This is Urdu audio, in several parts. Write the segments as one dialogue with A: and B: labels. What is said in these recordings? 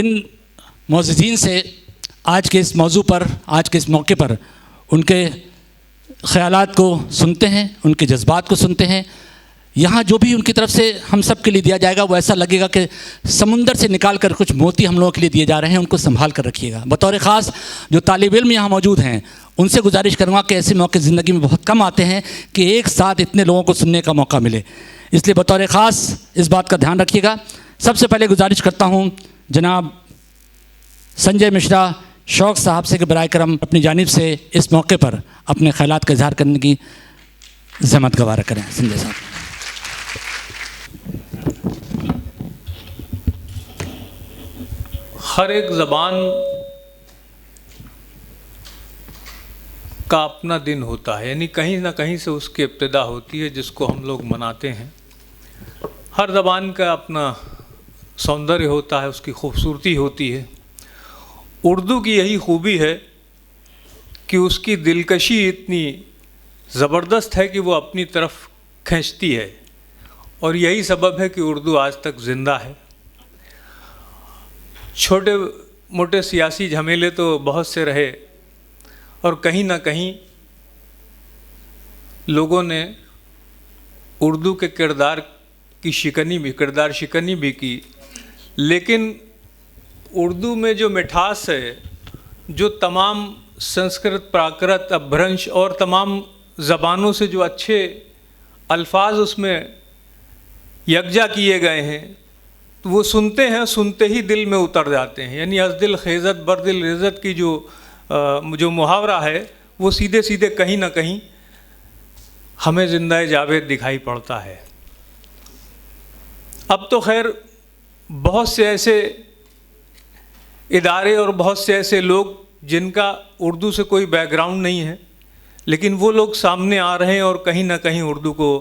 A: ان معززین سے آج کے اس موضوع پر، آج کے اس موقع پر ان کے خیالات کو سنتے ہیں، ان کے جذبات کو سنتے ہیں. یہاں جو بھی ان کی طرف سے ہم سب کے لیے دیا جائے گا وہ ایسا لگے گا کہ سمندر سے نکال کر کچھ موتی ہم لوگوں کے لیے دیے جا رہے ہیں. ان کو سنبھال کر رکھیے گا. بطور خاص جو طالب علم یہاں موجود ہیں ان سے گزارش کروں گا کہ ایسے موقع زندگی میں بہت کم آتے ہیں کہ ایک ساتھ اتنے لوگوں کو سننے کا موقع ملے. اس لیے بطور خاص اس بات کا دھیان رکھیے گا. سب سے پہلے گزارش کرتا ہوں جناب سنجے مشرا شوق صاحب سے کہ برائے کرم اپنی جانب سے اس موقع پر اپنے خیالات کا اظہار کرنے کی زحمت گوارا کریں. سنجے صاحب.
B: ہر ایک زبان کا اپنا دن ہوتا ہے، یعنی کہیں نہ کہیں سے اس کی ابتدا ہوتی ہے جس کو ہم لوگ مناتے ہیں. ہر زبان کا اپنا سوندریہ ہوتا ہے، اس کی خوبصورتی ہوتی ہے. اردو کی یہی خوبی ہے کہ اس کی دلکشی اتنی زبردست ہے کہ وہ اپنی طرف کھینچتی ہے، اور یہی سبب ہے کہ اردو آج تک زندہ ہے. چھوٹے موٹے سیاسی جھمیلے تو بہت سے رہے، اور کہیں نہ کہیں لوگوں نے اردو کے کردار شکنی بھی کی، لیکن اردو میں جو مٹھاس ہے، جو تمام سنسکرت، پراکرت، اپبھرنش اور تمام زبانوں سے جو اچھے الفاظ اس میں یکجا کیے گئے ہیں، وہ سنتے ہیں، سنتے ہی دل میں اتر جاتے ہیں. یعنی از دل خیزت بر دل رزت کی جو محاورہ ہے وہ سیدھے سیدھے کہیں نہ کہیں ہمیں زندہ جاوید دکھائی پڑتا ہے. اب تو خیر بہت سے ایسے ادارے اور بہت سے ایسے لوگ جن کا اردو سے کوئی بیک گراؤنڈ نہیں ہے، لیکن وہ لوگ سامنے آ رہے ہیں اور کہیں نہ کہیں اردو کو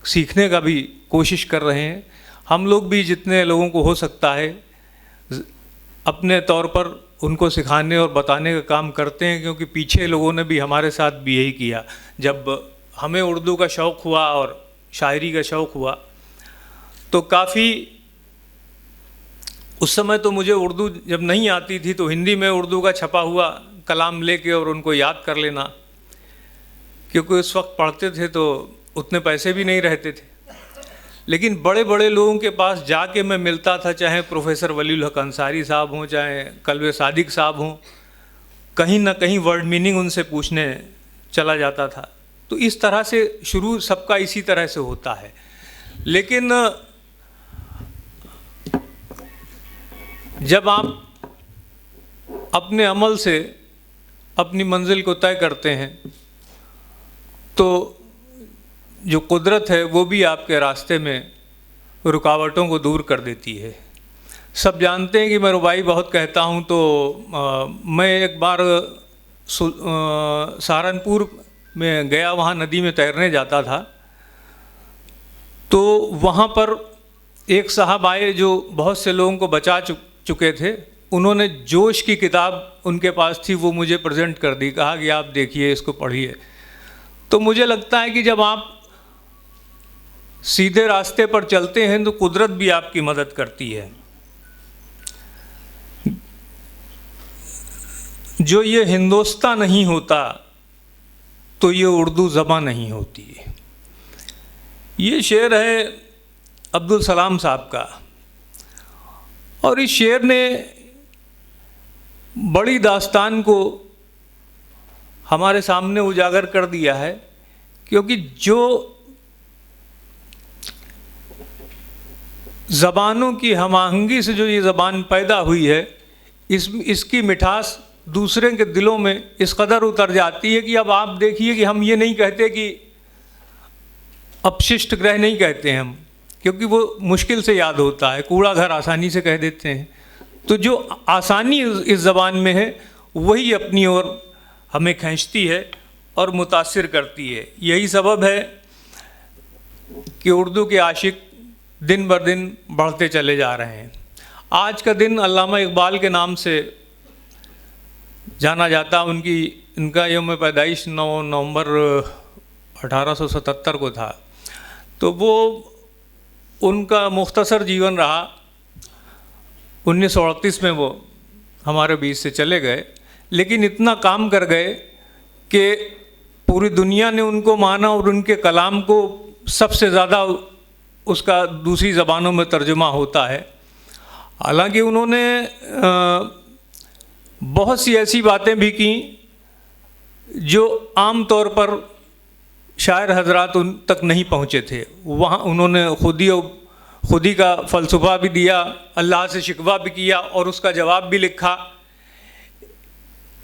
B: سیکھنے کا بھی کوشش کر رہے ہیں. ہم لوگ بھی جتنے لوگوں کو ہو سکتا ہے اپنے طور پر ان کو سکھانے اور بتانے کا کام کرتے ہیں، کیونکہ پیچھے لوگوں نے بھی ہمارے ساتھ بھی یہی کیا. جب ہمیں اردو کا شوق ہوا اور شاعری کا شوق ہوا تو کافی اس سمے تو مجھے اردو جب نہیں آتی تھی تو ہندی میں اردو کا چھپا ہوا کلام لے کے اور ان کو یاد کر لینا، کیونکہ اس وقت پڑھتے تھے تو اتنے پیسے بھی نہیں رہتے تھے. لیکن بڑے بڑے لوگوں کے پاس جا کے میں ملتا تھا، چاہے پروفیسر ولی الحق انصاری صاحب ہوں، چاہے کلوِ صادق صاحب ہوں، کہیں نہ کہیں ورڈ میننگ ان سے پوچھنے چلا جاتا تھا. تو اس طرح سے شروع سب کا اسی طرح سے ہوتا ہے. لیکن جب آپ اپنے عمل سے اپنی منزل کو طے کرتے ہیں تو جو قدرت ہے وہ بھی آپ کے راستے میں رکاوٹوں کو دور کر دیتی ہے. سب جانتے ہیں کہ میں ربائی بہت کہتا ہوں، تو میں ایک بار سہارنپور میں گیا، وہاں ندی میں تیرنے جاتا تھا، تو وہاں پر ایک صاحب آئے جو بہت سے لوگوں کو بچا چکے تھے. انہوں نے جوش کی کتاب ان کے پاس تھی، وہ مجھے پریزنٹ کر دی، کہا کہ آپ دیکھیے اس کو پڑھیے. تو مجھے لگتا ہے کہ جب آپ سیدھے راستے پر چلتے ہیں تو قدرت بھی آپ کی مدد کرتی ہے. جو یہ ہندوستان نہیں ہوتا تو یہ اردو زبان نہیں ہوتی. یہ شعر ہے عبدالسلام صاحب کا، اور اس شعر نے بڑی داستان کو ہمارے سامنے اجاگر کر دیا ہے. کیونکہ جو زبانوں کی ہم آہنگی سے جو یہ زبان پیدا ہوئی ہے، اس کی مٹھاس دوسرے کے دلوں میں اس قدر اتر جاتی ہے کہ اب آپ دیکھیے کہ ہم یہ نہیں کہتے کہ اپششٹ گرہ نہیں کہتے ہیں ہم، کیونکہ وہ مشکل سے یاد ہوتا ہے. کوڑا گھر آسانی سے کہہ دیتے ہیں. تو جو آسانی اس زبان میں ہے وہی اپنی اور ہمیں کھینچتی ہے اور متاثر کرتی ہے. یہی سبب ہے کہ اردو کے عاشق دن بر دن بڑھتے چلے جا رہے ہیں. آج کا دن علامہ اقبال کے نام سے جانا جاتا. ان کا یوم پیدائش 9 نومبر 1877 کو تھا. تو وہ ان کا مختصر جیون رہا. 1938 میں وہ ہمارے بیچ سے چلے گئے، لیکن اتنا کام کر گئے کہ پوری دنیا نے ان کو مانا اور ان کے کلام کو سب سے زیادہ اس کا دوسری زبانوں میں ترجمہ ہوتا ہے۔ حالانکہ انہوں نے بہت سی ایسی باتیں بھی کیں جو عام طور پر شاعر حضرات ان تک نہیں پہنچے تھے۔ وہاں انہوں نے خودی کا فلسفہ بھی دیا، اللہ سے شکوہ بھی کیا اور اس کا جواب بھی لکھا۔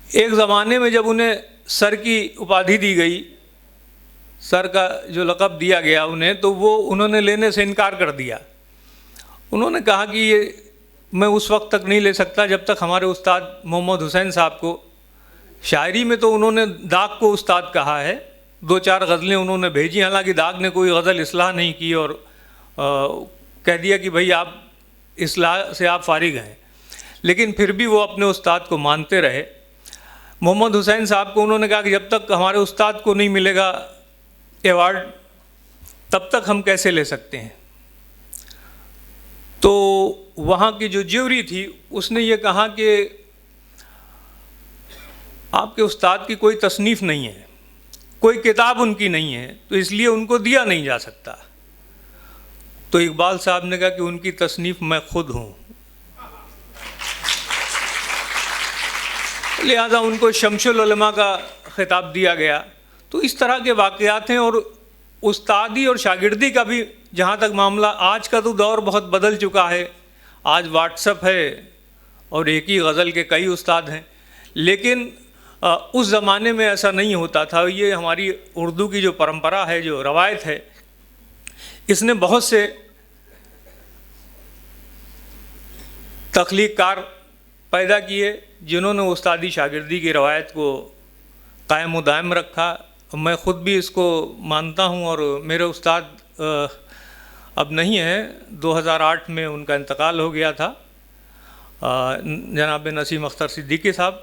B: ایک زمانے میں جب انہیں سر کی اپادھی دی گئی، سر کا جو لقب دیا گیا انہیں، تو وہ انہوں نے لینے سے انکار کر دیا۔ انہوں نے کہا کہ یہ میں اس وقت تک نہیں لے سکتا جب تک ہمارے استاد محمد حسین صاحب کو، شاعری میں تو انہوں نے داغ کو استاد کہا ہے، 2-4 غزلیں انہوں نے بھیجی، حالانکہ داغ نے کوئی غزل اصلاح نہیں کی اور کہہ دیا کہ بھئی آپ اصلاح سے آپ فارغ ہیں، لیکن پھر بھی وہ اپنے استاد کو مانتے رہے۔ محمد حسین صاحب کو انہوں نے کہا کہ جب تک ہمارے استاد کو نہیں ملے گا ایوارڈ تب تک ہم کیسے لے سکتے ہیں۔ تو وہاں کی جو جیوری تھی اس نے یہ کہا کہ آپ کے استاد کی کوئی تصنیف نہیں ہے، کوئی کتاب ان کی نہیں ہے، تو اس لیے ان کو دیا نہیں جا سکتا۔ تو اقبال صاحب نے کہا کہ ان کی تصنیف میں خود ہوں، لہذا ان کو شمس العلماء کا خطاب دیا گیا۔ تو اس طرح کے واقعات ہیں، اور استادی اور شاگردی کا بھی جہاں تک معاملہ، آج کا تو دور بہت بدل چکا ہے، آج واٹس ایپ ہے اور ایک ہی غزل کے کئی استاد ہیں، لیکن اس زمانے میں ایسا نہیں ہوتا تھا۔ یہ ہماری اردو کی جو پرمپرا ہے، جو روایت ہے، اس نے بہت سے تخلیق کار پیدا کیے جنہوں نے استادی شاگردی کی روایت کو قائم و دائم رکھا۔ میں خود بھی اس کو مانتا ہوں، اور میرے استاد اب نہیں ہیں، 2008 میں ان کا انتقال ہو گیا تھا، جناب نسیم اختر صدیقی صاحب۔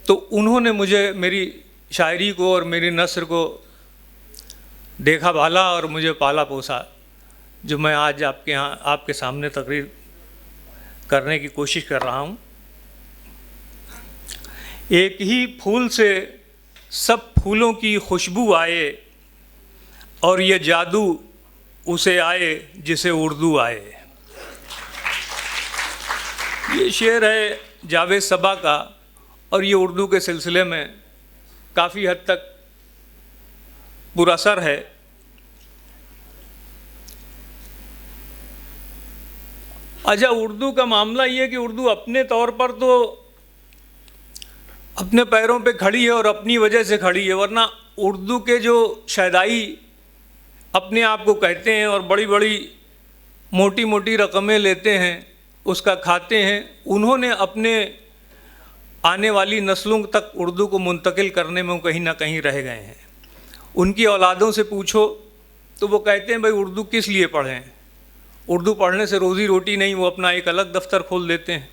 B: تو انہوں نے مجھے میری شاعری کو اور میری نثر کو دیکھا بھالا اور مجھے پالا پوسا، جو میں آج آپ کے سامنے تقریر کرنے کی کوشش کر رہا ہوں۔ ایک ہی پھول سے سب پھولوں کی خوشبو آئے، اور یہ جادو اسے آئے جسے اردو آئے۔ یہ شعر ہے جاوید صبا کا، اور یہ اردو کے سلسلے میں کافی حد تک پر اثر ہے۔ اچھا، اردو کا معاملہ یہ ہے کہ اردو اپنے طور پر تو اپنے پیروں پہ کھڑی ہے اور اپنی وجہ سے کھڑی ہے، ورنہ اردو کے جو شیدائی اپنے آپ کو کہتے ہیں اور بڑی بڑی موٹی موٹی رقمیں لیتے ہیں، اس کا کھاتے ہیں، انہوں نے اپنے آنے والی نسلوں تک اردو کو منتقل کرنے میں کہیں نہ کہیں رہ گئے ہیں۔ ان کی اولادوں سے پوچھو تو وہ کہتے ہیں بھائی اردو کس لیے پڑھیں، اردو پڑھنے سے روزی روٹی نہیں، وہ اپنا ایک الگ دفتر کھول دیتے ہیں۔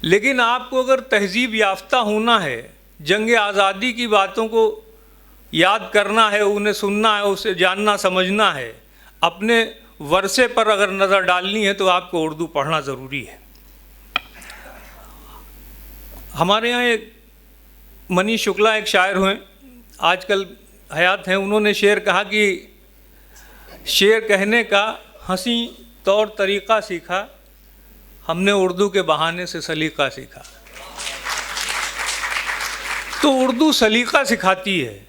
B: لیکن آپ کو اگر تہذیب یافتہ ہونا ہے، جنگ آزادی کی باتوں کو یاد کرنا ہے، انہیں سننا ہے، اسے جاننا سمجھنا ہے، اپنے ورثے پر اگر نظر ڈالنی ہے تو آپ کو اردو پڑھنا ضروری ہے۔ ہمارے یہاں ایک منی شکلا ایک شاعر ہوئے، آج کل حیات ہیں، انہوں نے شعر کہا کہ شعر کہنے کا ہنسی طور طریقہ سیکھا، ہم نے اردو کے بہانے سے سلیقہ سیکھا۔ تو اردو سلیقہ سکھاتی ہے،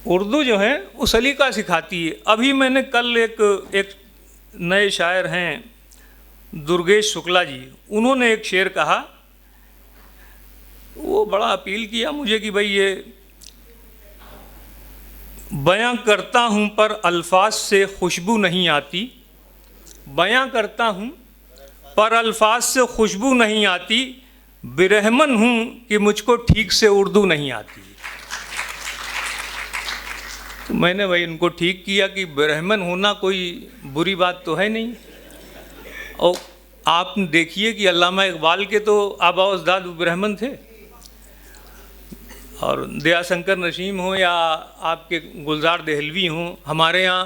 B: اردو جو ہے وہ سلیقہ سکھاتی ہے۔ ابھی میں نے کل ایک نئے شاعر ہیں درگیش شکلا جی، انہوں نے ایک شعر کہا، وہ بڑا اپیل کیا مجھے کہ بھئی یہ بیاں کرتا ہوں پر الفاظ سے خوشبو نہیں آتی، بیاں کرتا ہوں پر الفاظ سے خوشبو نہیں آتی، برہمن ہوں کہ مجھ کو ٹھیک سے اردو نہیں آتی۔ تو میں نے بھائی ان کو ٹھیک کیا کہ برہمن ہونا کوئی بری بات تو ہے نہیں، اور آپ دیکھیے کہ علامہ اقبال کے تو آباء و اجداد برہمن تھے، اور دیا شنکر نسیم ہوں یا آپ کے گلزار دہلوی ہوں، ہمارے یہاں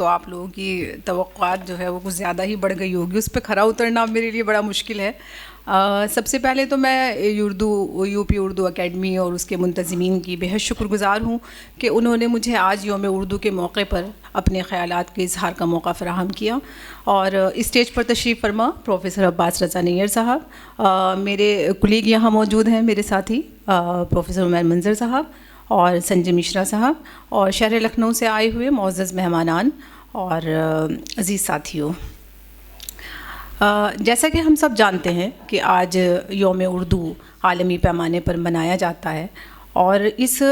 C: تو آپ لوگوں کی توقعات جو ہے وہ کچھ زیادہ ہی بڑھ گئی ہوگی، اس پہ کھرا اترنا میرے لیے بڑا مشکل ہے۔ سب سے پہلے تو میں یو پی اردو اکیڈمی اور اس کے منتظمین کی بے حد شکر گزار ہوں کہ انہوں نے مجھے آج یوم اردو کے موقع پر اپنے خیالات کے اظہار کا موقع فراہم کیا۔ اور اسٹیج پر تشریف فرما پروفیسر عباس رضا نیر صاحب، میرے کلیگ یہاں موجود ہیں، میرے ساتھی پروفیسر عمیر منظر صاحب اور سنجے مشرا صاحب، اور شہر لکھنؤ سے آئے ہوئے معزز مہمانان اور عزیز ساتھیوں، جیسا کہ ہم سب جانتے ہیں کہ آج یوم اردو عالمی پیمانے پر منایا جاتا ہے، اور اس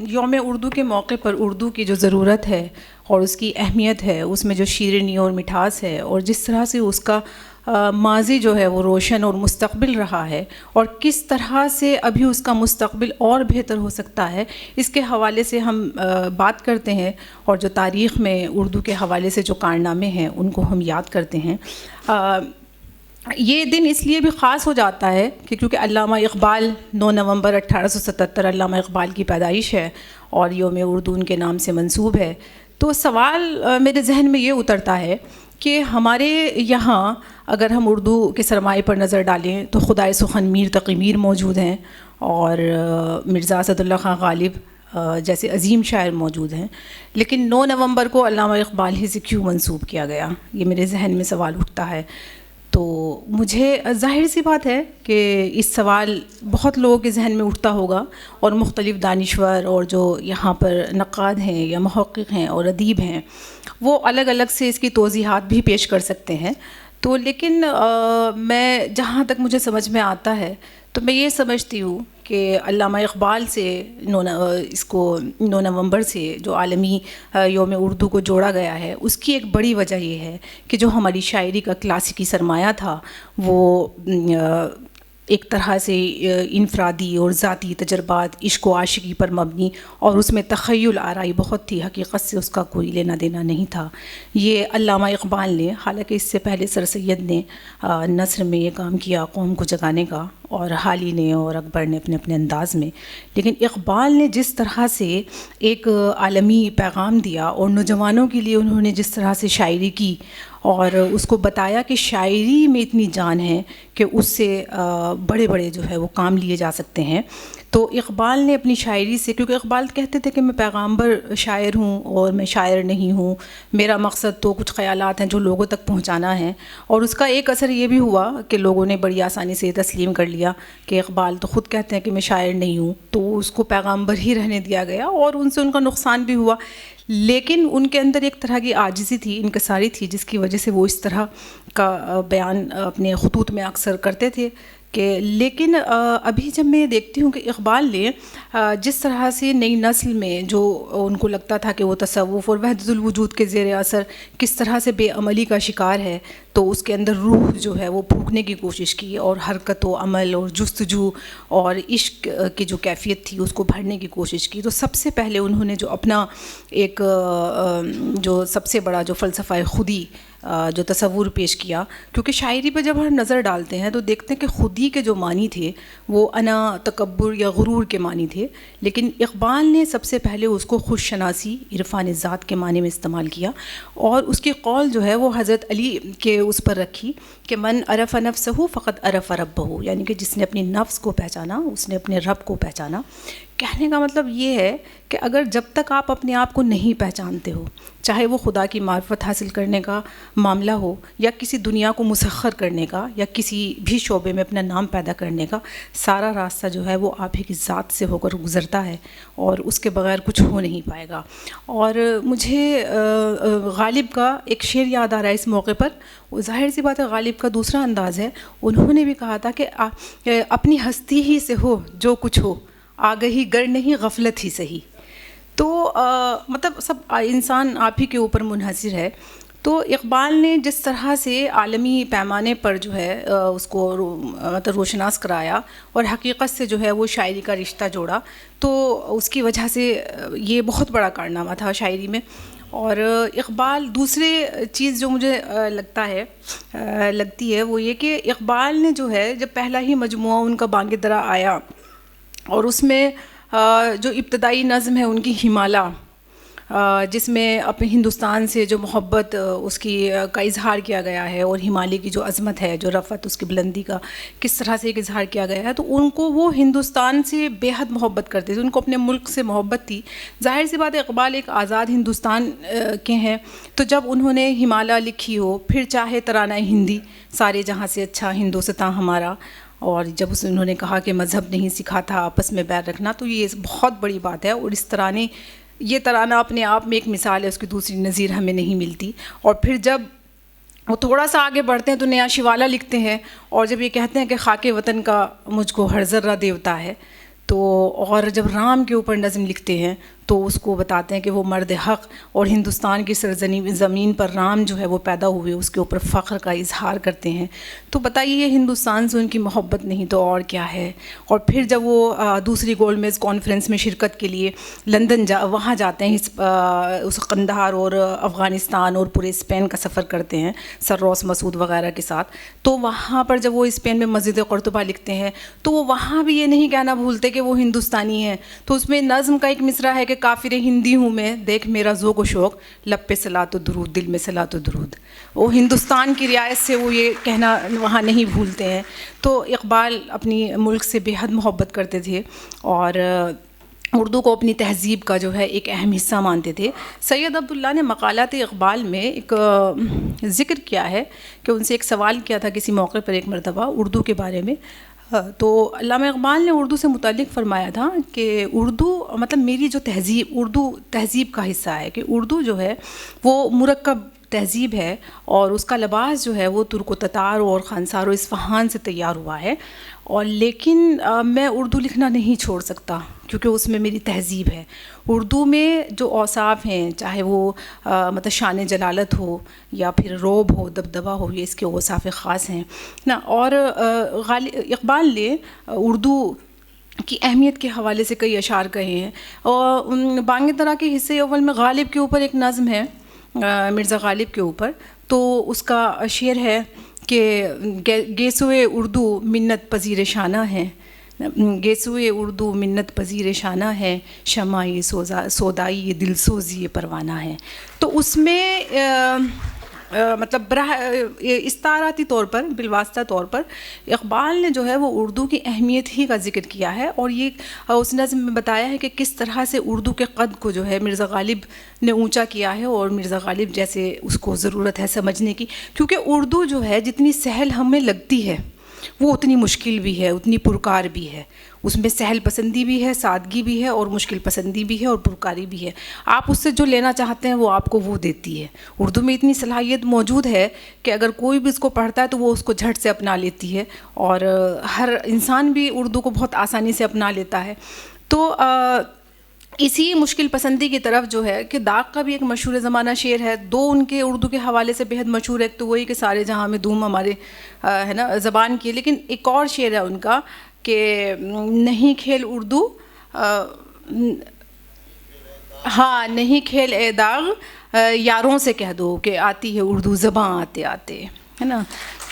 C: یوم اردو کے موقع پر اردو کی جو ضرورت ہے اور اس کی اہمیت ہے، اس میں جو شیرینی اور مٹھاس ہے، اور جس طرح سے اس کا ماضی جو ہے وہ روشن اور مستقبل رہا ہے، اور کس طرح سے ابھی اس کا مستقبل اور بہتر ہو سکتا ہے، اس کے حوالے سے ہم بات کرتے ہیں، اور جو تاریخ میں اردو کے حوالے سے جو کارنامے ہیں ان کو ہم یاد کرتے ہیں۔ یہ دن اس لیے بھی خاص ہو جاتا ہے کہ کیونکہ علامہ اقبال 9 نومبر 1877 علامہ اقبال کی پیدائش ہے، اور یوم اردو ان کے نام سے منسوب ہے۔ تو سوال میرے ذہن میں یہ اترتا ہے کہ ہمارے یہاں اگر ہم اردو کے سرمایے پر نظر ڈالیں تو خدائے سخن میر تقی میر موجود ہیں، اور مرزا اسد اللہ خان غالب جیسے عظیم شاعر موجود ہیں، لیکن 9 نومبر کو علامہ اقبال ہی سے کیوں منسوب کیا گیا، یہ میرے ذہن میں سوال اٹھتا ہے۔ تو مجھے ظاہر سی بات ہے کہ اس سوال بہت لوگوں کے ذہن میں اٹھتا ہوگا، اور مختلف دانشور اور جو یہاں پر نقاد ہیں یا محقق ہیں اور ادیب ہیں وہ الگ الگ سے اس کی توضیحات بھی پیش کر سکتے ہیں۔ تو لیکن میں جہاں تک مجھے سمجھ میں آتا ہے تو میں یہ سمجھتی ہوں کہ علامہ اقبال سے اس کو 9 نومبر سے جو عالمی یوم اردو کو جوڑا گیا ہے، اس کی ایک بڑی وجہ یہ ہے کہ جو ہماری شاعری کا کلاسیکی سرمایہ تھا وہ ایک طرح سے انفرادی اور ذاتی تجربات، عشق و عاشقی پر مبنی، اور اس میں تخیل آرائی بہت تھی، حقیقت سے اس کا کوئی لینا دینا نہیں تھا۔ یہ علامہ اقبال نے، حالانکہ اس سے پہلے سر سید نے نثر میں یہ کام کیا قوم کو جگانے کا، اور حالی نے اور اکبر نے اپنے اپنے انداز میں، لیکن اقبال نے جس طرح سے ایک عالمی پیغام دیا، اور نوجوانوں کے لیے انہوں نے جس طرح سے شاعری کی اور اس کو بتایا کہ شاعری میں اتنی جان ہے کہ اس سے بڑے بڑے جو ہے وہ کام لیے جا سکتے ہیں، تو اقبال نے اپنی شاعری سے، کیونکہ اقبال کہتے تھے کہ میں پیغامبر شاعر ہوں اور میں شاعر نہیں ہوں، میرا مقصد تو کچھ خیالات ہیں جو لوگوں تک پہنچانا ہے، اور اس کا ایک اثر یہ بھی ہوا کہ لوگوں نے بڑی آسانی سے تسلیم کر لیا کہ اقبال تو خود کہتے ہیں کہ میں شاعر نہیں ہوں، تو اس کو پیغامبر ہی رہنے دیا گیا، اور ان سے ان کا نقصان بھی ہوا، لیکن ان کے اندر ایک طرح کی عاجزی تھی، انکساری تھی، جس کی وجہ سے وہ اس طرح کا بیان اپنے خطوط میں اکثر کرتے تھے کہ لیکن ابھی جب میں دیکھتی ہوں کہ اقبال نے جس طرح سے نئی نسل میں جو ان کو لگتا تھا کہ وہ تصوف اور وحدت الوجود کے زیر اثر کس طرح سے بے عملی کا شکار ہے، تو اس کے اندر روح جو ہے وہ پھونکنے کی کوشش کی، اور حرکت و عمل اور جستجو اور عشق کی جو کیفیت تھی اس کو بھرنے کی کوشش کی۔ تو سب سے پہلے انہوں نے جو اپنا ایک جو سب سے بڑا جو فلسفہ خودی جو تصور پیش کیا، کیونکہ شاعری پہ جب ہم نظر ڈالتے ہیں تو دیکھتے ہیں کہ خودی کے جو معنی تھے وہ انا، تکبر یا غرور کے معنی تھے، لیکن اقبال نے سب سے پہلے اس کو خود شناسی، عرفان ذات کے معنی میں استعمال کیا، اور اس کی قول جو ہے وہ حضرت علی کے اس پر رکھی کہ من عرف نفسہ فقط عرف ربہ، یعنی کہ جس نے اپنی نفس کو پہچانا اس نے اپنے رب کو پہچانا۔ کہنے کا مطلب یہ ہے کہ اگر جب تک آپ اپنے آپ کو نہیں پہچانتے ہو، چاہے وہ خدا کی معرفت حاصل کرنے کا معاملہ ہو یا کسی دنیا کو مسخر کرنے کا یا کسی بھی شعبے میں اپنا نام پیدا کرنے کا، سارا راستہ جو ہے وہ آپ ہی کی ذات سے ہو کر گزرتا ہے، اور اس کے بغیر کچھ ہو نہیں پائے گا۔ اور مجھے غالب کا ایک شعر یاد آ رہا ہے اس موقع پر، وہ ظاہر سی بات ہے غالب کا دوسرا انداز ہے، انہوں نے بھی کہا تھا کہ اپنی ہستی ہی سے ہو جو کچھ ہو، آگہی گر نہیں غفلت ہی صحیح۔ تو مطلب سب انسان آپ ہی کے اوپر منحصر ہے۔ تو اقبال نے جس طرح سے عالمی پیمانے پر جو ہے اس کو مطلب روشناس کرایا اور حقیقت سے جو ہے وہ شاعری کا رشتہ جوڑا، تو اس کی وجہ سے یہ بہت بڑا کارنامہ تھا شاعری میں۔ اور اقبال دوسری چیز جو مجھے لگتی ہے وہ یہ کہ اقبال نے جو ہے جب پہلا ہی مجموعہ ان کا بانگ درا آیا، اور اس میں جو ابتدائی نظم ہے ان کی ہمالہ، جس میں اپنے ہندوستان سے جو محبت اس کی کا اظہار کیا گیا ہے، اور ہمالیہ کی جو عظمت ہے، جو رفعت اس کی بلندی کا کس طرح سے ایک اظہار کیا گیا ہے، تو ان کو وہ ہندوستان سے بے حد محبت کرتے تھے، ان کو اپنے ملک سے محبت تھی۔ ظاہر سی بات ہے، اقبال ایک آزاد ہندوستان کے ہیں، تو جب انہوں نے ہمالیہ لکھی ہو، پھر چاہے ترانہ ہندی سارے جہاں سے اچھا ہندوستاں ہمارا، اور جب انہوں نے کہا کہ مذہب نہیں سکھاتا آپس میں بیر رکھنا، تو یہ بہت بڑی بات ہے، اور اس ترانے یہ ترانہ اپنے آپ میں ایک مثال ہے، اس کی دوسری نظیر ہمیں نہیں ملتی۔ اور پھر جب وہ تھوڑا سا آگے بڑھتے ہیں تو نیا شیوالہ لکھتے ہیں، اور جب یہ کہتے ہیں کہ خاک وطن کا مجھ کو ہر ذرہ دیوتا ہے، تو اور جب رام کے اوپر نظم لکھتے ہیں تو اس کو بتاتے ہیں کہ وہ مرد حق اور ہندوستان کی زمین پر رام جو ہے وہ پیدا ہوئے، اس کے اوپر فخر کا اظہار کرتے ہیں۔ تو بتائیے یہ ہندوستان سے ان کی محبت نہیں تو اور کیا ہے۔ اور پھر جب وہ دوسری گولڈ میز کانفرنس میں شرکت کے لیے لندن وہاں جاتے ہیں، اس قندھار اور افغانستان اور پورے اسپین کا سفر کرتے ہیں سر روس مسعود وغیرہ کے ساتھ، تو وہاں پر جب وہ اسپین میں مسجد قرطبہ لکھتے ہیں تو وہ وہاں بھی یہ نہیں کہنا بھولتے کہ وہ ہندوستانی ہیں۔ تو اس میں نظم کا ایک مصرع ہے کہ کافر ہندی ہوں میں، دیکھ میرا ذوق و شوق، لب پہ صلاۃ و درود، دل میں صلاۃ و درود۔ وہ ہندوستان کی رعایت سے وہ یہ کہنا وہاں نہیں بھولتے ہیں۔ تو اقبال اپنی ملک سے بے حد محبت کرتے تھے، اور اردو کو اپنی تہذیب کا جو ہے ایک اہم حصہ مانتے تھے۔ سید عبداللہ نے مقالات اقبال میں ایک ذکر کیا ہے کہ ان سے ایک سوال کیا تھا کسی موقع پر ایک مرتبہ اردو کے بارے میں، تو علامہ اقبال نے اردو سے متعلق فرمایا تھا کہ اردو مطلب میری جو تہذیب، اردو تہذیب کا حصہ ہے، کہ اردو جو ہے وہ مرکب تہذیب ہے، اور اس کا لباس جو ہے وہ ترک و تتار اور خانسار و اصفہان سے تیار ہوا ہے، اور لیکن میں اردو لکھنا نہیں چھوڑ سکتا کیونکہ اس میں میری تہذیب ہے۔ اردو میں جو اوصاف ہیں، چاہے وہ مطلب شان جلالت ہو یا پھر روب ہو، دبدبہ ہو، یہ اس کے اوصاف خاص ہیں نا۔ اور اقبال نے اردو کی اہمیت کے حوالے سے کئی اشعار کہے ہیں، اور بانگ درا کے حصے اول میں غالب کے اوپر ایک نظم ہے، مرزا غالب کے اوپر، تو اس کا شعر ہے کہ گیسوئے اردو منت پذیر شانہ ہے، گیسوئے اردو منت پذیر شانہ ہے، شمعی سودائی دل سوزی پروانہ ہے۔ تو اس میں مطلب استعاراتی طور پر، بالواسطہ طور پر اقبال نے جو ہے وہ اردو کی اہمیت ہی کا ذکر کیا ہے، اور یہ اس نظم میں بتایا ہے کہ کس طرح سے اردو کے قد کو جو ہے مرزا غالب نے اونچا کیا ہے، اور مرزا غالب جیسے اس کو ضرورت ہے سمجھنے کی، کیونکہ اردو جو ہے جتنی سہل ہمیں لگتی ہے وہ اتنی مشکل بھی ہے، اتنی پرکار بھی ہے۔ اس میں سہل پسندی بھی ہے، سادگی بھی ہے، اور مشکل پسندی بھی ہے، اور پرکاری بھی ہے۔ آپ اس سے جو لینا چاہتے ہیں وہ آپ کو وہ دیتی ہے۔ اردو میں اتنی صلاحیت موجود ہے کہ اگر کوئی بھی اس کو پڑھتا ہے تو وہ اس کو جھٹ سے اپنا لیتی ہے، اور ہر انسان بھی اردو کو بہت آسانی سے اپنا لیتا ہے۔ تو اسی مشکل پسندی کی طرف جو ہے کہ داغ کا بھی ایک مشہور زمانہ شعر ہے، دو ان کے اردو کے حوالے سے بہت مشہور ہے، تو وہی کہ سارے جہاں میں دھوم ہمارے ہے نا زبان کی، لیکن ایک اور شعر ہے ان کا کہ نہیں کھیل اردو، ہاں نہیں کھیل اے داغ، یاروں سے کہہ دو کہ آتی ہے اردو زباں آتے آتے، ہے نا۔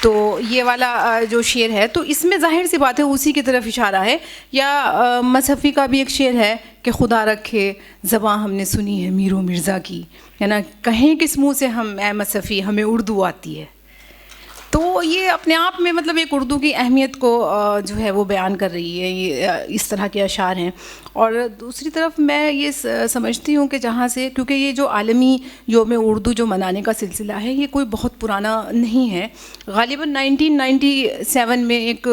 C: تو یہ والا جو شعر ہے، تو اس میں ظاہر سی بات ہے اسی کی طرف اشارہ ہے۔ یا مصحفی کا بھی ایک شعر ہے کہ خدا رکھے زباں ہم نے سنی ہے میر و مرزا کی، ہے نا، کہیں کس منہ سے ہم اے مصحفی ہمیں اردو آتی ہے۔ تو یہ اپنے آپ میں مطلب ایک اردو کی اہمیت کو جو ہے وہ بیان کر رہی ہے، یہ اس طرح کے اشعار ہیں۔ اور دوسری طرف میں یہ سمجھتی ہوں کہ جہاں سے، کیونکہ یہ جو عالمی یوم اردو جو منانے کا سلسلہ ہے یہ کوئی بہت پرانا نہیں ہے، غالباً 1997 میں ایک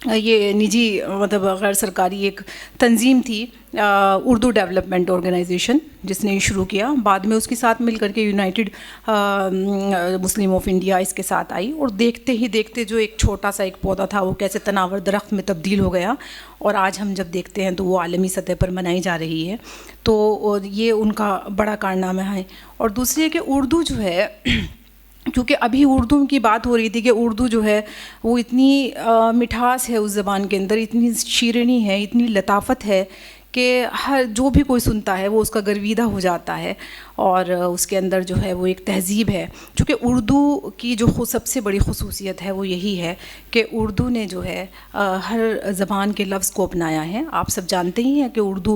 C: یہ نجی مطلب غیر سرکاری ایک تنظیم تھی، اردو ڈیولپمنٹ آرگنائزیشن، جس نے شروع کیا، بعد میں اس کے ساتھ مل کر کے یونائٹڈ مسلم آف انڈیا اس کے ساتھ آئی، اور دیکھتے ہی دیکھتے جو ایک چھوٹا سا ایک پودا تھا وہ کیسے تناور درخت میں تبدیل ہو گیا، اور آج ہم جب دیکھتے ہیں تو وہ عالمی سطح پر منائی جا رہی ہے۔ تو یہ ان کا بڑا کارنامہ ہے۔ اور دوسری کہ اردو جو ہے، کیونکہ ابھی اردو کی بات ہو رہی تھی کہ اردو جو ہے وہ اتنی مٹھاس ہے اس زبان کے اندر، اتنی شیرینی ہے، اتنی لطافت ہے کہ ہر جو بھی کوئی سنتا ہے وہ اس کا گرویدہ ہو جاتا ہے۔ اور اس کے اندر جو ہے وہ ایک تہذیب ہے. چونکہ اردو کی جو سب سے بڑی خصوصیت ہے وہ یہی ہے کہ اردو نے جو ہے ہر زبان کے لفظ کو اپنایا ہے. آپ سب جانتے ہی ہیں کہ اردو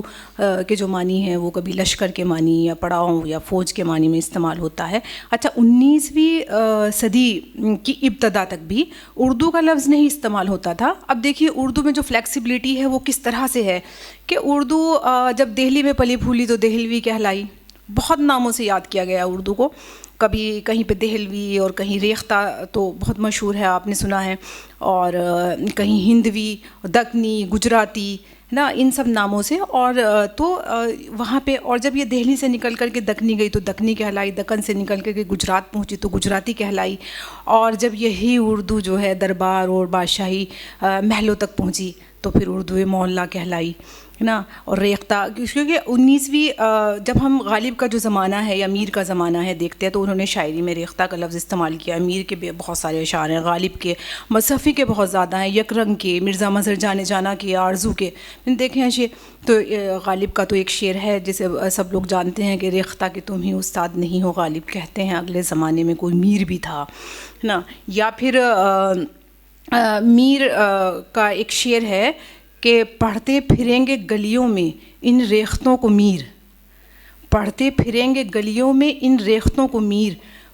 C: کے جو معنی ہیں وہ کبھی لشکر کے معنی یا پڑاؤ یا فوج کے معنی میں استعمال ہوتا ہے. اچھا 19ویں صدی کی ابتدا تک بھی اردو کا لفظ نہیں استعمال ہوتا تھا. اب دیکھیے اردو میں جو فلیکسیبلٹی ہے وہ کس طرح سے ہے کہ اردو جب دہلی میں پلی پھولی تو دہلوی کہلائی. بہت ناموں سے یاد کیا گیا اردو کو. کبھی کہیں پہ دہلوی اور کہیں ریختہ تو بہت مشہور ہے, آپ نے سنا ہے, اور کہیں ہندوی, دکنی, گجراتی نا, ان سب ناموں سے. اور تو وہاں پہ, اور جب یہ دہلی سے نکل کر کے دکنی گئی تو دکنی کہلائی, دکن سے نکل کر کے گجرات پہنچی تو گجراتی کہلائی. اور جب یہی اردو جو ہے دربار اور بادشاہی محلوں تک پہنچی تو پھر اردو معلیٰ کہلائی نا. اور ریختہ, کیونکہ 19ویں جب ہم غالب کا جو زمانہ ہے یا میر کا زمانہ ہے دیکھتے ہیں تو انہوں نے شاعری میں ریختہ کا لفظ استعمال کیا. میر کے بھی بہت سارے اشعار ہیں, غالب کے, مصحفی کے بہت زیادہ ہیں, یک رنگ کے, مرزا مظہر جانے جانا کے, آرزو کے. دیکھیں شعر تو غالب کا تو ایک شعر ہے جسے سب لوگ جانتے ہیں کہ ریختہ کہ تم ہی استاد نہیں ہو غالب, کہتے ہیں اگلے زمانے میں کوئی میر بھی تھا نا. یا پھر میر کا ایک شعر ہے کہ پڑھتے پھریں گے گلیوں میں ان ریختوں کو میر, پڑھتے پھریں گے گلیوں میں ان ریختوں کو میر,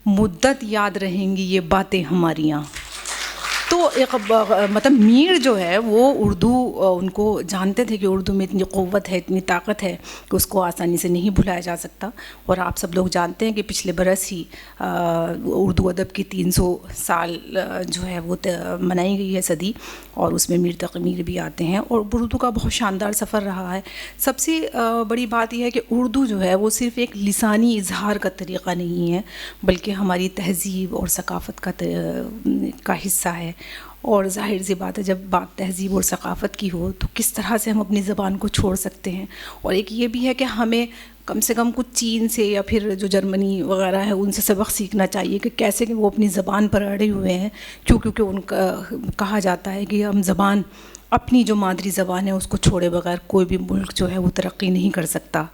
C: مدت یاد رہیں گی یہ باتیں ہماریاں. تو ایک مطلب میر جو ہے وہ اردو, ان کو جانتے تھے کہ اردو میں اتنی قوت ہے, اتنی طاقت ہے کہ اس کو آسانی سے نہیں بھلایا جا سکتا. اور آپ سب لوگ جانتے ہیں کہ پچھلے برس ہی اردو ادب کی 300 سال جو ہے وہ منائی گئی ہے صدی, اور اس میں میر تقی میر بھی آتے ہیں. اور اردو کا بہت شاندار سفر رہا ہے. سب سے بڑی بات یہ ہے کہ اردو جو ہے وہ صرف ایک لسانی اظہار کا طریقہ نہیں ہے بلکہ ہماری تہذیب اور ثقافت کا حصہ ہے. اور ظاہر سی بات ہے جب بات تہذیب اور ثقافت کی ہو تو کس طرح سے ہم اپنی زبان کو چھوڑ سکتے ہیں. اور ایک یہ بھی ہے کہ ہمیں کم سے کم کچھ چین سے یا پھر جو جرمنی وغیرہ ہے ان سے سبق سیکھنا چاہیے کہ کیسے کہ وہ اپنی زبان پر اڑے ہوئے ہیں. کیونکہ ان کا کہا جاتا ہے کہ ہم زبان, اپنی جو مادری زبان ہے اس کو چھوڑے بغیر کوئی بھی ملک جو ہے وہ ترقی نہیں کر سکتا.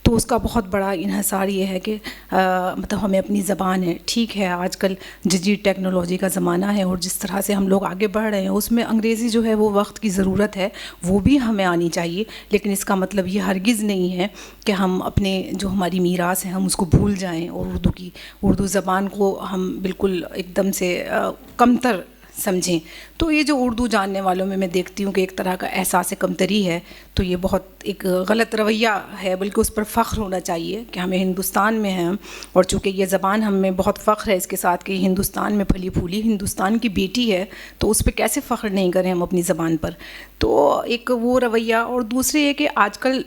C: تو اس کا بہت بڑا انحصار یہ ہے کہ مطلب ہمیں اپنی زبان ہے, ٹھیک ہے آج کل جدید ٹیکنالوجی کا زمانہ ہے اور جس طرح سے ہم لوگ آگے بڑھ رہے ہیں اس میں انگریزی جو ہے وہ وقت کی ضرورت ہے, وہ بھی ہمیں آنی چاہیے. لیکن اس کا مطلب یہ ہرگز نہیں ہے کہ ہم اپنے جو ہماری میراث ہے ہم اس کو بھول جائیں اور اردو زبان کو ہم بالکل ایک دم سے کمتر سمجھیں. تو یہ جو اردو جاننے والوں میں دیکھتی ہوں کہ ایک طرح کا احساس کمتری ہے, تو یہ بہت ایک غلط رویہ ہے. بلکہ اس پر فخر ہونا چاہیے کہ ہمیں ہندوستان میں ہیں, اور چونکہ یہ زبان ہم میں بہت فخر ہے اس کے ساتھ کہ ہندوستان میں پھلی پھولی ہندوستان کی بیٹی ہے, تو اس پہ کیسے فخر نہیں کریں ہم اپنی زبان پر. تو ایک وہ رویہ. اور دوسرے یہ کہ آج کل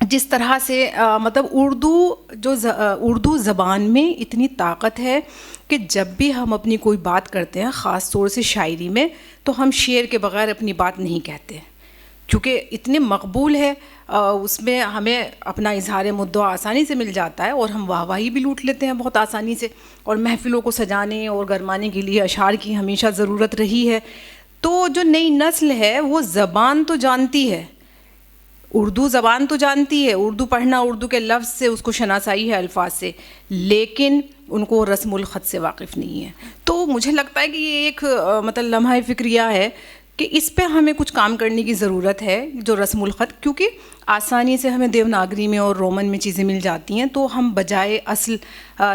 C: جس طرح سے مطلب اردو زبان میں اتنی طاقت ہے کہ جب بھی ہم اپنی کوئی بات کرتے ہیں, خاص طور سے شاعری میں, تو ہم شعر کے بغیر اپنی بات نہیں کہتے کیونکہ اتنے مقبول ہے. اس میں ہمیں اپنا اظہار مدعا آسانی سے مل جاتا ہے اور ہم واہ واہی بھی لوٹ لیتے ہیں بہت آسانی سے. اور محفلوں کو سجانے اور گرمانے کے لیے اشعار کی ہمیشہ ضرورت رہی ہے. تو جو نئی نسل ہے وہ زبان تو جانتی ہے, اردو زبان تو جانتی ہے, اردو پڑھنا, اردو کے لفظ سے اس کو شناسائی ہے الفاظ سے, لیکن ان کو رسم الخط سے واقف نہیں ہے. تو مجھے لگتا ہے کہ یہ ایک مطلب لمحہ فکریہ ہے کہ اس پہ ہمیں کچھ کام کرنے کی ضرورت ہے, جو رسم الخط, کیونکہ آسانی سے ہمیں دیوناگری میں اور رومن میں چیزیں مل جاتی ہیں, تو ہم بجائے اصل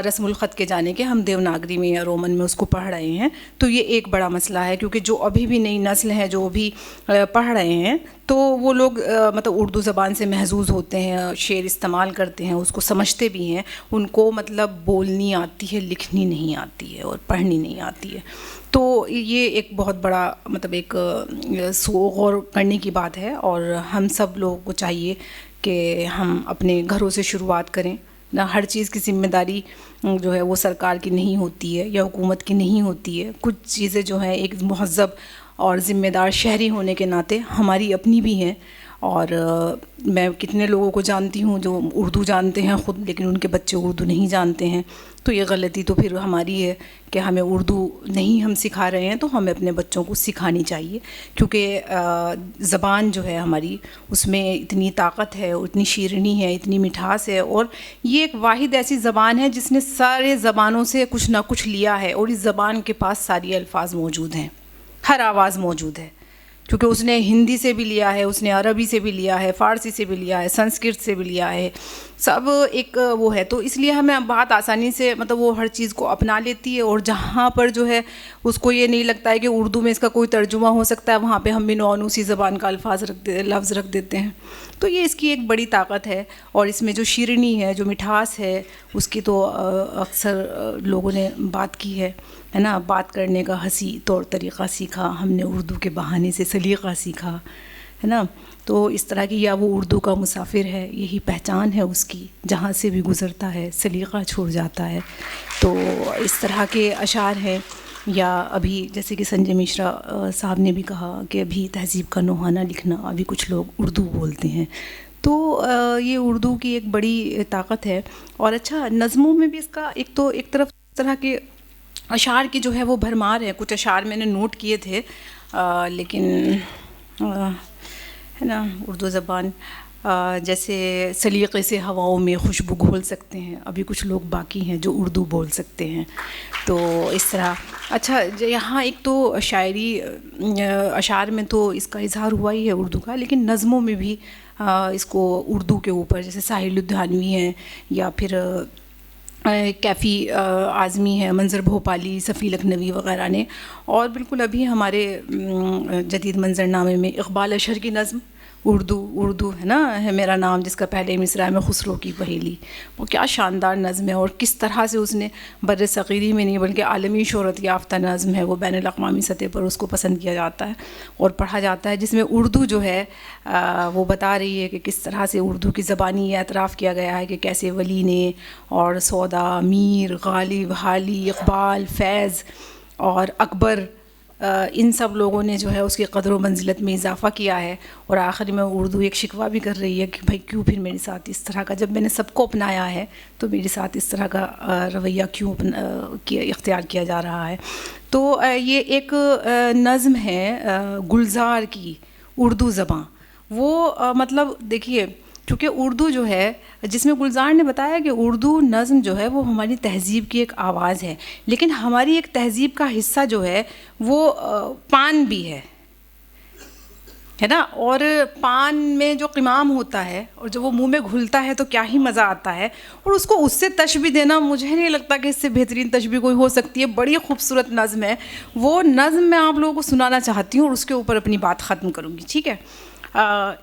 C: رسم الخط کے جانے کے ہم دیوناگری میں یا رومن میں اس کو پڑھ رہے ہیں. تو یہ ایک بڑا مسئلہ ہے, کیونکہ جو ابھی بھی نئی نسل ہے جو بھی پڑھ رہے ہیں تو وہ لوگ مطلب اردو زبان سے محظوظ ہوتے ہیں, شعر استعمال کرتے ہیں, اس کو سمجھتے بھی ہیں, ان کو مطلب بولنی آتی ہے, لکھنی نہیں آتی ہے اور پڑھنی نہیں آتی ہے. تو یہ ایک بہت بڑا مطلب ایک غور کرنے کی بات ہے. اور ہم سب لوگوں کو چاہیے کہ ہم اپنے گھروں سے شروعات کریں. نہ ہر چیز کی ذمہ داری جو ہے وہ سرکار کی نہیں ہوتی ہے یا حکومت کی نہیں ہوتی ہے. کچھ چیزیں جو ہیں ایک مہذب اور ذمہ دار شہری ہونے کے ناطے ہماری اپنی بھی ہیں, اور میں کتنے لوگوں کو جانتی ہوں جو اردو جانتے ہیں خود لیکن ان کے بچے اردو نہیں جانتے ہیں. تو یہ غلطی تو پھر ہماری ہے کہ ہمیں اردو نہیں ہم سکھا رہے ہیں, تو ہمیں اپنے بچوں کو سکھانی چاہیے, کیونکہ زبان جو ہے ہماری اس میں اتنی طاقت ہے, اتنی شیرینی ہے, اتنی مٹھاس ہے, اور یہ ایک واحد ایسی زبان ہے جس نے سارے زبانوں سے کچھ نہ کچھ لیا ہے, اور اس زبان کے پاس ساری الفاظ موجود ہیں, ہر آواز موجود ہے, کیونکہ اس نے ہندی سے بھی لیا ہے, اس نے عربی سے بھی لیا ہے, فارسی سے بھی لیا ہے, سنسکرت سے بھی لیا ہے, سب ایک وہ ہے. تو اس لیے ہمیں بہت آسانی سے مطلب وہ ہر چیز کو اپنا لیتی ہے, اور جہاں پر جو ہے اس کو یہ نہیں لگتا ہے کہ اردو میں اس کا کوئی ترجمہ ہو سکتا ہے, وہاں پہ ہم بھی نونوسی زبان کا لفظ رکھ دیتے ہیں. تو یہ اس کی ایک بڑی طاقت ہے, اور اس میں جو شیرینی ہے, جو مٹھاس ہے, اس کی تو اکثر لوگوں نے بات کی ہے نا. بات کرنے کا ہنسی طور طریقہ سیکھا ہم نے اردو کے بہانے سے, سلیقہ سیکھا ہے نا. تو اس طرح کی یا وہ اردو کا مسافر ہے, یہی پہچان ہے اس کی, جہاں سے بھی گزرتا ہے سلیقہ چھوڑ جاتا ہے. تو اس طرح کے اشعار ہیں. یا ابھی جیسے کہ سنجے مشرا صاحب نے بھی کہا کہ ابھی تہذیب کا نوحانہ لکھنا, ابھی کچھ لوگ اردو بولتے ہیں. تو یہ اردو کی ایک بڑی طاقت ہے. اور اچھا نظموں میں بھی اس کا ایک طرف اس طرح کے اشعار کی جو ہے وہ بھرمار ہے. کچھ اشعار میں نے نوٹ کیے تھے, لیکن ہے نا اردو زبان جیسے سلیقے سے ہواؤں میں خوشبو گھول سکتے ہیں, ابھی کچھ لوگ باقی ہیں جو اردو بول سکتے ہیں. تو اس طرح اچھا یہاں ایک تو شاعری اشعار میں تو اس کا اظہار ہوا ہی ہے اردو کا, لیکن نظموں میں بھی اس کو اردو کے اوپر جیسے ساحل لدھیانوی ہیں, یا پھر کیفی اعظمی ہے, منظر بھوپالی, صفی لکھنوی وغیرہ نے. اور بالکل ابھی ہمارے جدید منظرنامے میں اقبال اشہر کی نظم اردو ہے نا, ہے میرا نام جس کا پہلے مصرع میں خسرو کی پہیلی, وہ کیا شاندار نظم ہے, اور کس طرح سے اس نے بر صغیری میں نہیں بلکہ عالمی شہرت یافتہ نظم ہے, وہ بین الاقوامی سطح پر اس کو پسند کیا جاتا ہے اور پڑھا جاتا ہے, جس میں اردو جو ہے وہ بتا رہی ہے کہ کس طرح سے اردو کی زبانی اعتراف کیا گیا ہے کہ کیسے ولی نے اور سودا, میر, غالب, حالی, اقبال, فیض اور اکبر, ان سب لوگوں نے جو ہے اس کی قدر و منزلت میں اضافہ کیا ہے. اور آخر میں اردو ایک شکوہ بھی کر رہی ہے کہ بھائی کیوں پھر میرے ساتھ اس طرح کا, جب میں نے سب کو اپنایا ہے تو میرے ساتھ اس طرح کا رویہ کیوں اختیار کیا جا رہا ہے. تو یہ ایک نظم ہے گلزار کی اردو زباں. وہ مطلب دیکھیے, چونکہ اردو جو ہے, جس میں گلزار نے بتایا کہ اردو نظم جو ہے وہ ہماری تہذیب کی ایک آواز ہے, لیکن ہماری ایک تہذیب کا حصہ جو ہے وہ پان بھی ہے نا. اور پان میں جو قمام ہوتا ہے اور جو وہ منہ میں گھلتا ہے تو کیا ہی مزہ آتا ہے, اور اس کو اس سے تشبیہ دینا مجھے نہیں لگتا کہ اس سے بہترین تشبیہ کوئی ہو سکتی ہے. بڑی خوبصورت نظم ہے وہ نظم, میں آپ لوگوں کو سنانا چاہتی ہوں اور اس کے اوپر اپنی بات ختم کروں گی, ٹھیک ہے.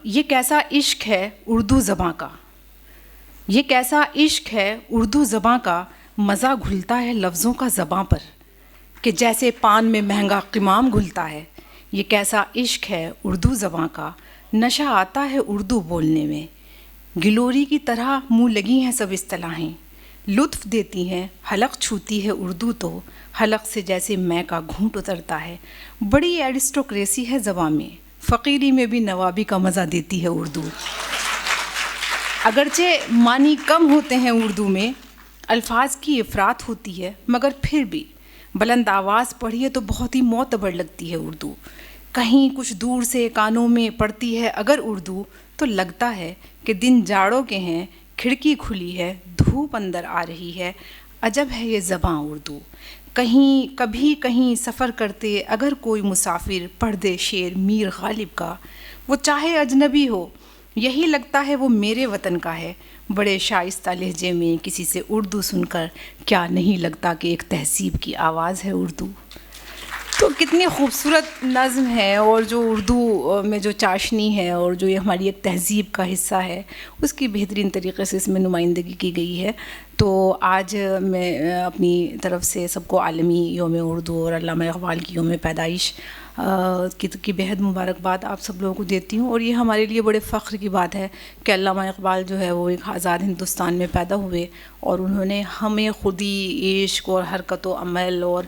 C: یہ کیسا عشق ہے اردو زباں کا, یہ کیسا عشق ہے اردو زباں کا, مزہ گھلتا ہے لفظوں کا زباں پر کہ جیسے پان میں مہنگا قمام گھلتا ہے. یہ کیسا عشق ہے اردو زباں کا, نشہ آتا ہے اردو بولنے میں, گلوری کی طرح منہ لگی ہیں سب اصطلاحیں, لطف دیتی ہیں حلق چھوتی ہے اردو تو, حلق سے جیسے میں کا گھونٹ اترتا ہے. بڑی ایرسٹوکریسی ہے زباں میں, فقیری میں بھی نوابی کا مزہ دیتی ہے اردو. اگرچہ معنی کم ہوتے ہیں اردو میں, الفاظ کی افراط ہوتی ہے, مگر پھر بھی بلند آواز پڑھیے تو بہت ہی معتبر لگتی ہے اردو. کہیں کچھ دور سے کانوں میں پڑتی ہے اگر اردو, تو لگتا ہے کہ دن جاڑوں کے ہیں, کھڑکی کھلی ہے, دھوپ اندر آ رہی ہے. عجب ہے یہ زباں اردو. کہیں کبھی کہیں سفر کرتے اگر کوئی مسافر پڑھ دے شعر میر غالب کا, وہ چاہے اجنبی ہو یہی لگتا ہے وہ میرے وطن کا ہے. بڑے شائستہ لہجے میں کسی سے اردو سن کر کیا نہیں لگتا کہ ایک تہذیب کی آواز ہے اردو. تو کتنی خوبصورت نظم ہے, اور جو اردو میں جو چاشنی ہے اور جو یہ ہماری ایک تہذیب کا حصہ ہے اس کی بہترین طریقے سے اس میں نمائندگی کی گئی ہے. تو آج میں اپنی طرف سے سب کو عالمی یوم اردو اور علامہ اقبال کی یوم پیدائش کی بےحد مبارکباد آپ سب لوگوں کو دیتی ہوں. اور یہ ہمارے لیے بڑے فخر کی بات ہے کہ علامہ اقبال جو ہے وہ ایک آزاد ہندوستان میں پیدا ہوئے اور انہوں نے ہمیں خودی عشق اور حرکت و عمل اور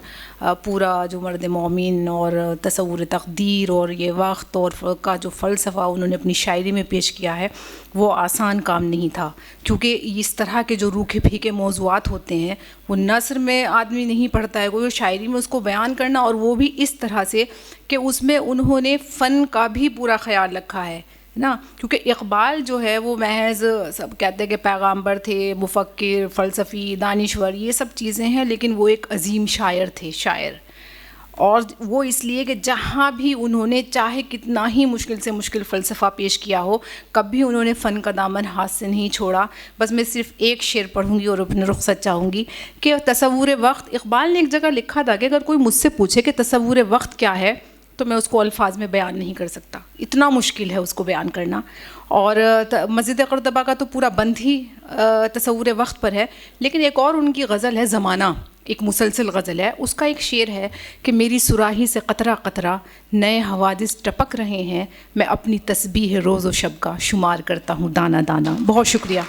C: پورا جو مرد مومن اور تصور تقدیر اور یہ وقت اور کا جو فلسفہ انہوں نے اپنی شاعری میں پیش کیا ہے وہ آسان کام نہیں تھا, کیونکہ اس طرح کے جو روکھے پھیکے موضوعات ہوتے ہیں وہ نثر میں آدمی نہیں پڑھتا ہے, کوئی شاعری میں اس کو بیان کرنا, اور وہ بھی اس طرح سے کہ اس میں انہوں نے فن کا بھی پورا خیال رکھا ہے نا. کیونکہ اقبال جو ہے وہ محض سب کہتے ہیں کہ پیغامبر تھے, مفکر, فلسفی, دانشور, یہ سب چیزیں ہیں, لیکن وہ ایک عظیم شاعر تھے, شاعر. اور وہ اس لیے کہ جہاں بھی انہوں نے چاہے کتنا ہی مشکل سے مشکل فلسفہ پیش کیا ہو, کبھی انہوں نے فن کا دامن ہاتھ سے نہیں چھوڑا. بس میں صرف ایک شعر پڑھوں گی اور اپنے رخصت چاہوں گی کہ تصور وقت, اقبال نے ایک جگہ لکھا تھا کہ اگر کوئی مجھ سے پوچھے کہ تصور وقت کیا ہے تو میں اس کو الفاظ میں بیان نہیں کر سکتا, اتنا مشکل ہے اس کو بیان کرنا. اور مسجد قرطبہ کا تو پورا بند ہی تصور وقت پر ہے. لیکن ایک اور ان کی غزل ہے زمانہ, ایک مسلسل غزل ہے, اس کا ایک شعر ہے کہ میری صراحی سے قطرہ قطرہ نئے حوادث ٹپک رہے ہیں, میں اپنی تسبیح روز و شب کا شمار کرتا ہوں دانہ دانہ. بہت شکریہ.